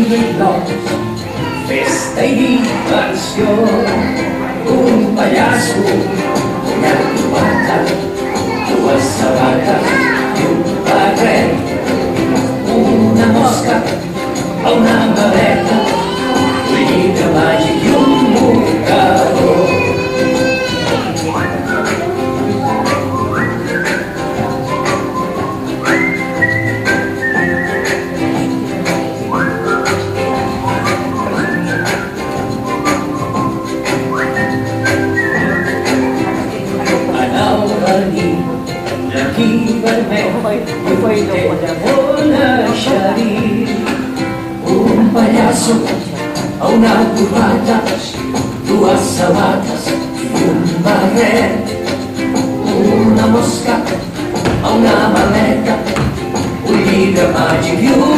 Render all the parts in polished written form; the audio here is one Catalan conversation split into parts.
nivellons, festa i diversió. Un pallasso, una tomata, dues sabates i un barret, una mosca a una maleta, un llibre màgic i un mocador. Un pallasso a una corbata, dues sabates i un barret, una mosca a una maleta, un llibre màgic i un mocador.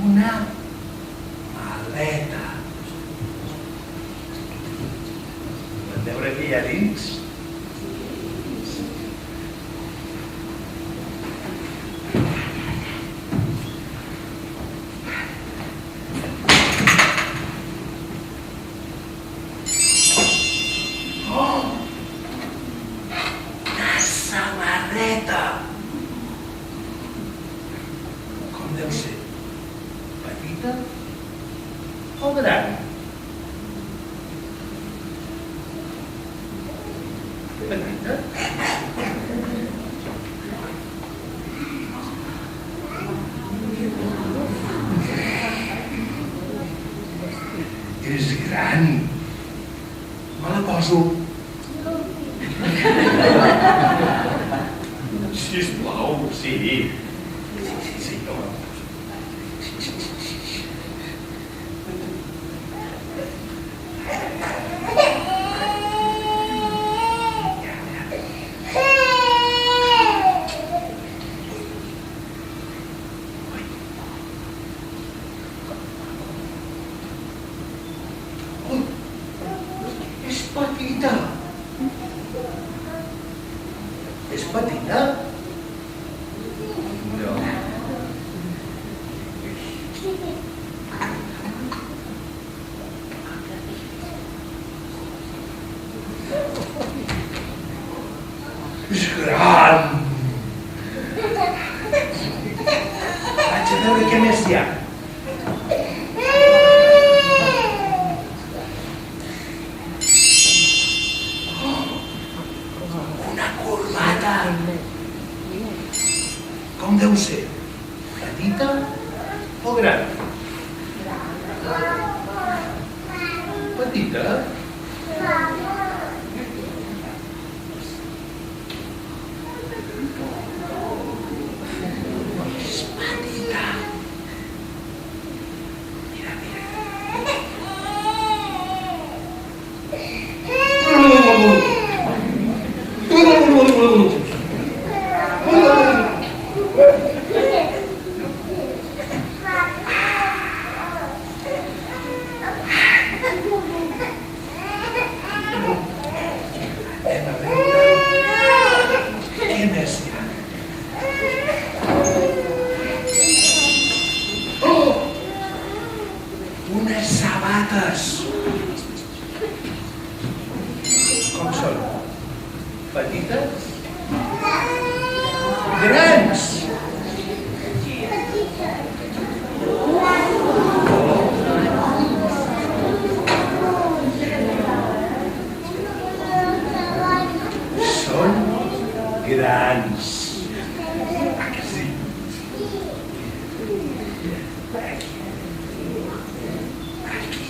Una maleta. Podem veure què hi ha dins? Oh! Una samarreta! Com deu ser? Petita o gran? Petita? És gran. Me la poso. Sisplau, sí. Sí, no me la poso. És petita. És petita? No. És gran. Vaig a veure què més hi ha. Com deu ser? Petita o gran? Petita? És petita. Mira, mira. Què més hi ha? Oh! Unes sabates. Com són? Petites? Grans? Són grans. Ah, que sí? Aquí. Aquí.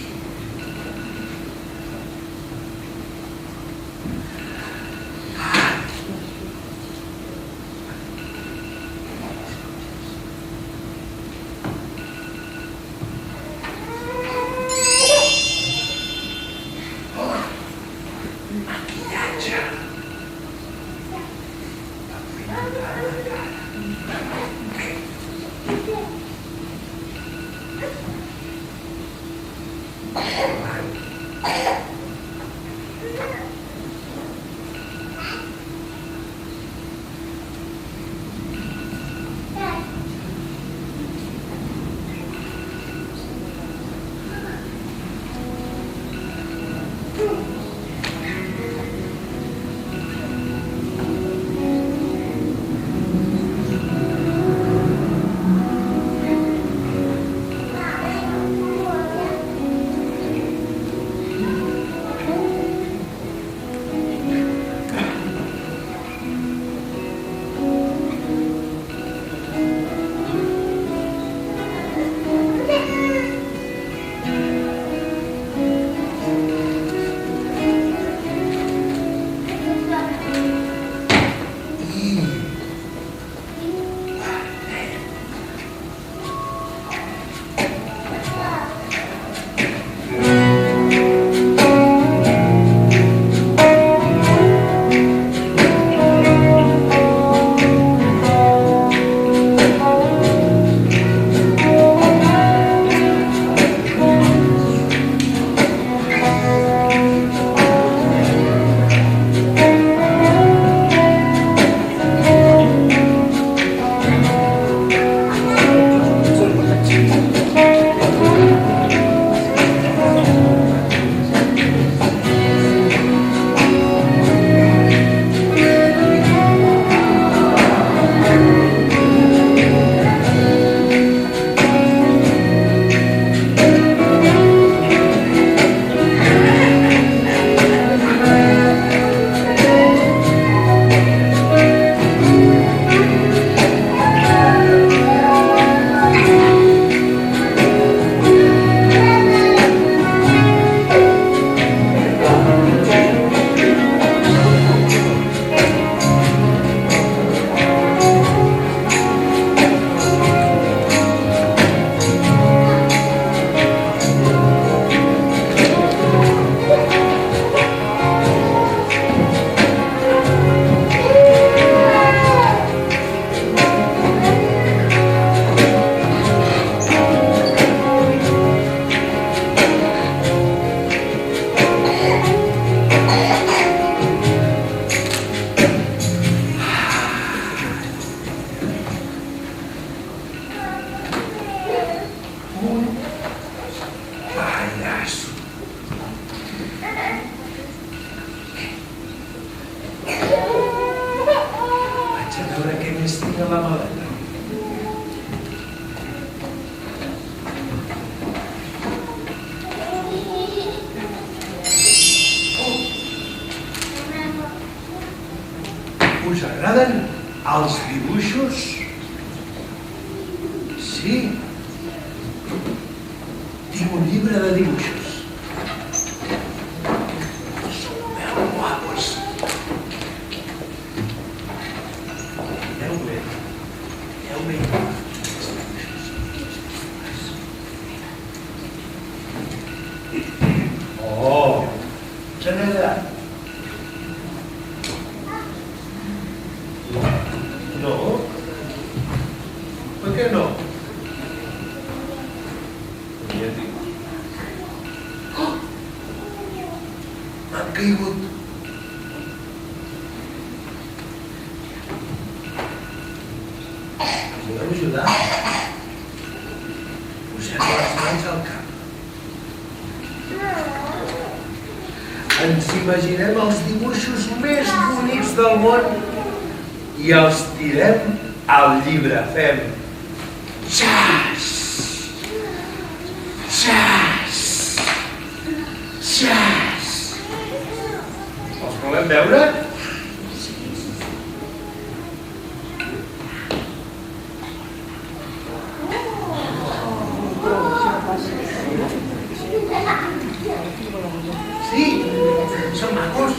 Us agraden els dibuixos? Sí. Tinc un llibre de dibuixos. Són molt guapos. Mireu bé. Mireu bé. Oh, s'han agradat. No? Per què no? Ja et dic. Oh! M'han caigut. Voleu ajudar? Posem les mans al cap. Ens imaginem els dibuixos més bonics del món i els tirem al llibre. Fem xas, xas, xas. Els volem veure? Sí, són macos.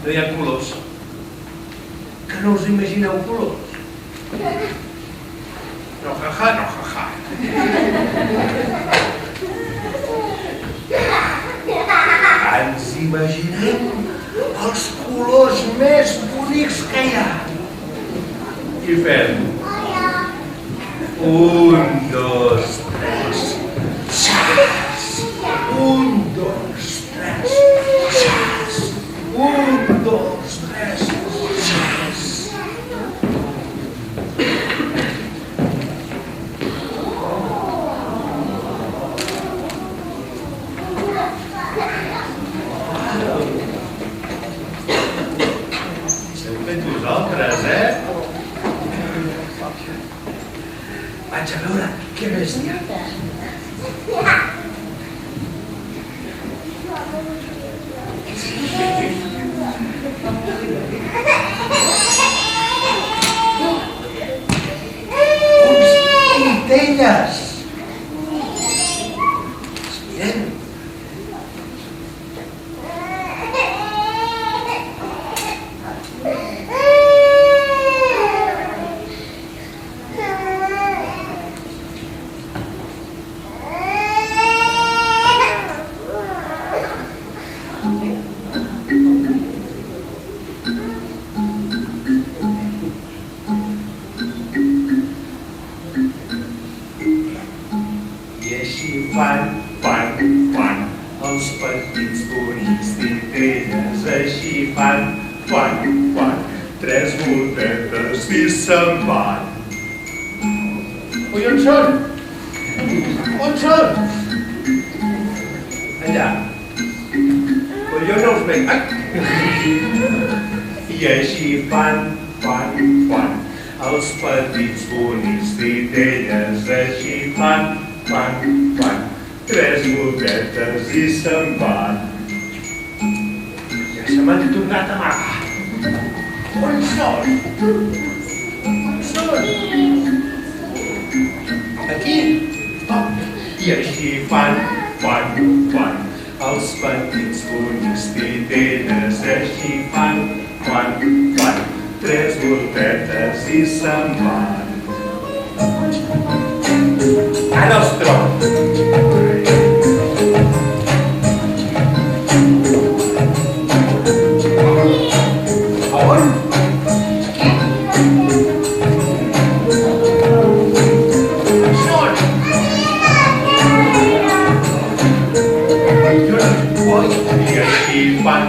No hi ha colors. Que no us imagineu colors? No, jaja, no, jaja. Ens imaginem els colors més bonics que hi ha. I fem Un, dos, tres. Xas. Un, dos, tres. Xas. Un, dos, tres. Xas. S'heu fet vosaltres, Vaig a veure què més hi ha. Uns titelles. Mirem. I així fan els petits bonics titelles. Així fan tres voltetes i se'n van. Ui, on són? On són? Allà. Però jo no els veig. I així fan els petits bonics titelles. Així fan tres voltetes i se'n van. Ja se m'han tornat a amagar. On són? On són? Aquí? I així fan els petits bonics titelles. Així fan tres voltetes i se'n van. Ara els trobo. On? Són? I així fan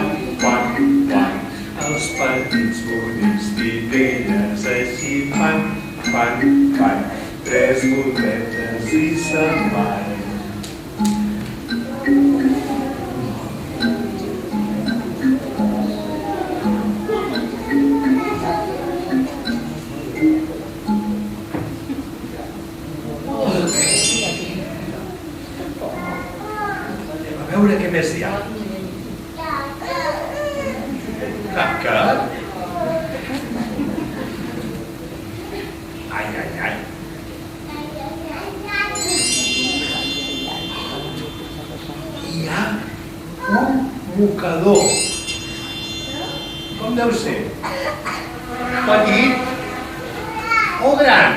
els petits bonics titelles. Així fan tres voltetes i se'n van. Anem a veure què més hi ha. Caca. Ai. Hi ha un mocador. Com deu ser? Petit o gran?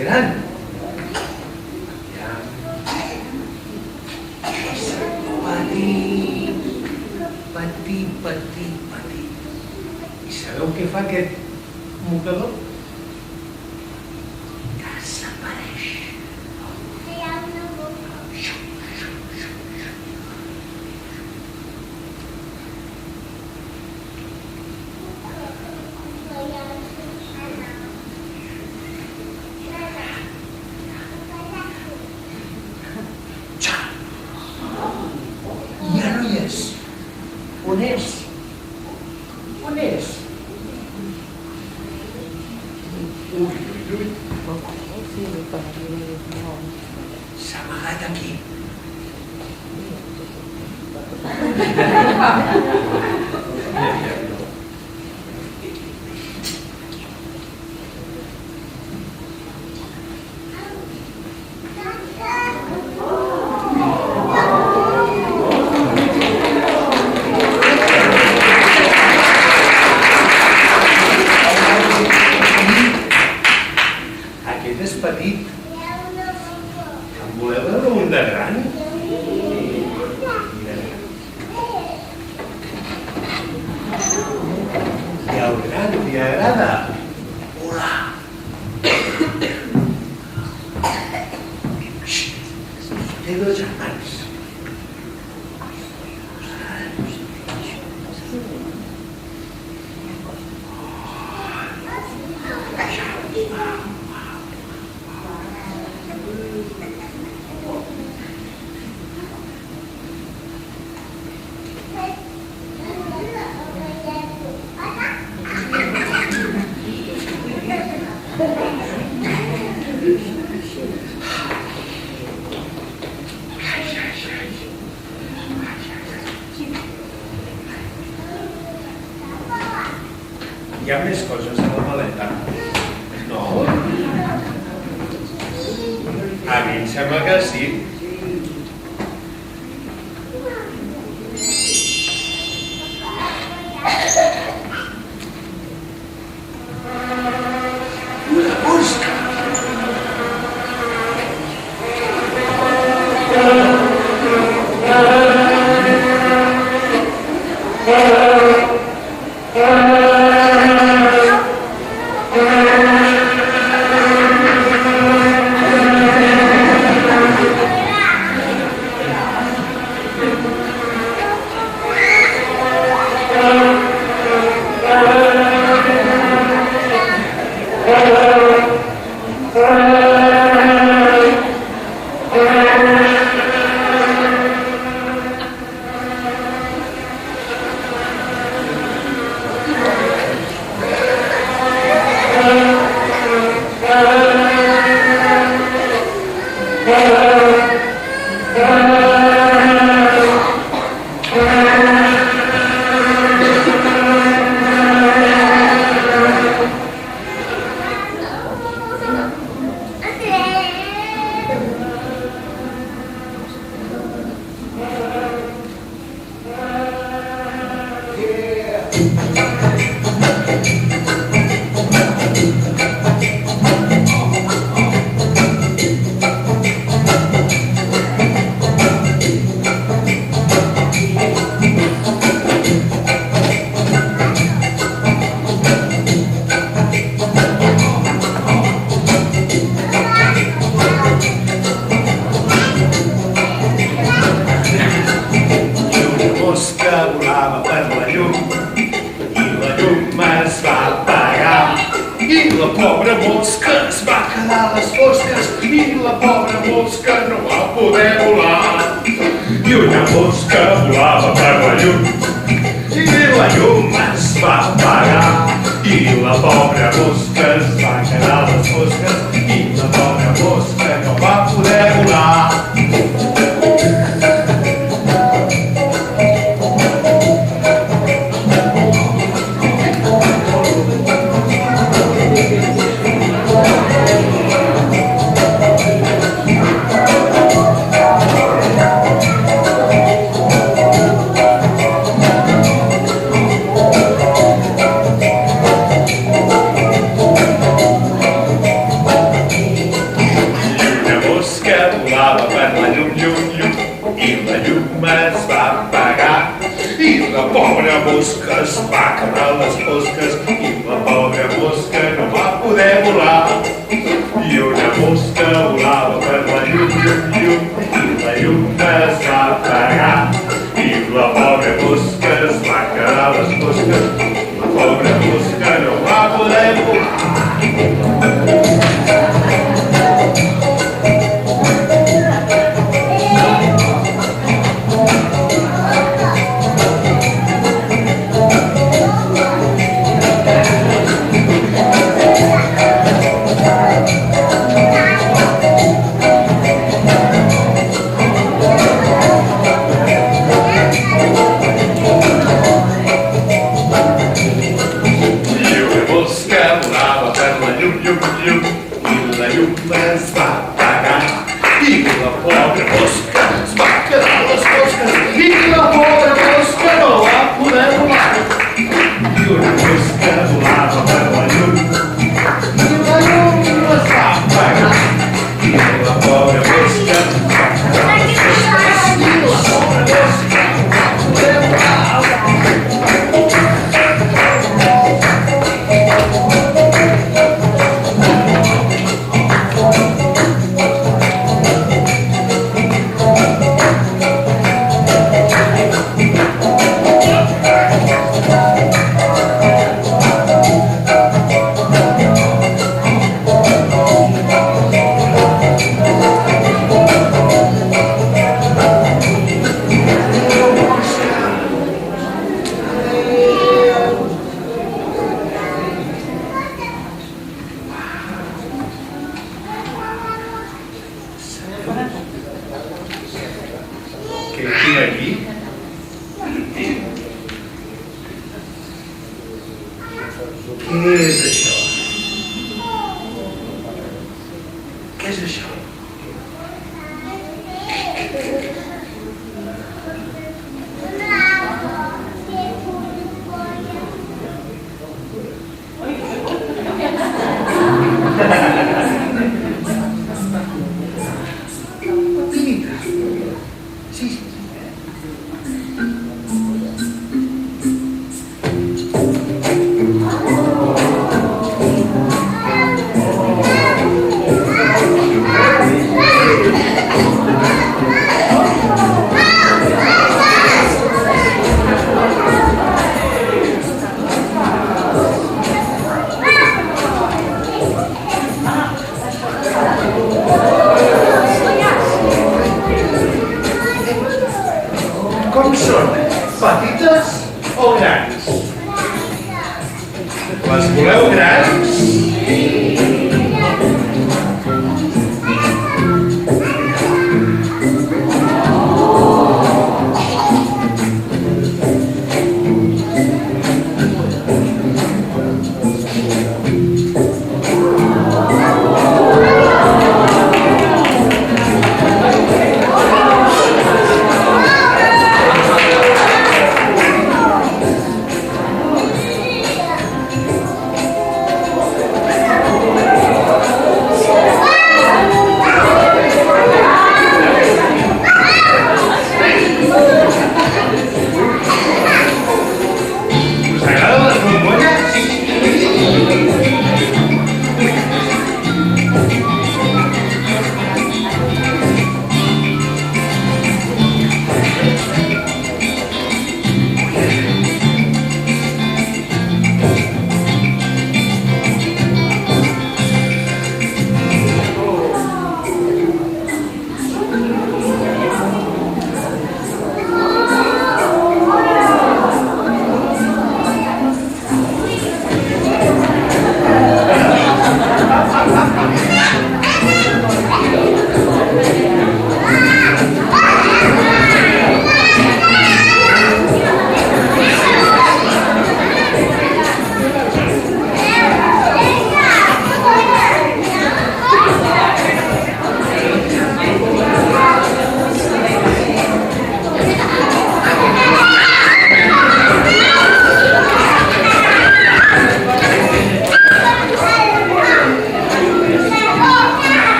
Gran. Petit. I sabeu què fa aquest mocador? Desapareix. Ja no hi és. On és? On és? Ui. S'ha amagat aquí. Aquest és petit. En voleu veure un de gran? I al gran li agrada volar. Hi ha més coses a la maleta? No? A mi em sembla que sí. Una mosca! Volava per la llum i la llum es va apagar i la pobra mosca es va quedar a les fosques i la pobra mosca no va poder volar. I una mosca volava per la llum i la llum es va apagar i la pobra mosca es va quedar a les fosques i la pobra mosca no va poder volar. Volava per la llum, llum, llum, i la llum es va apagar. I la pobra mosca es va quedar a les fosques i la pobra mosca no va poder volar. I una mosca volava per la llum, llum, llum, i la llum es va apagar. I la pobra mosca es va quedar a les fosques i la pobra mosca no va poder volar. Què és això? Què és això? Pinita. Sí, sí. Com són? Petites o grans? Les voleu grans?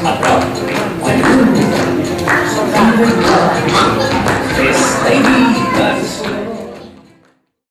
Aplausos.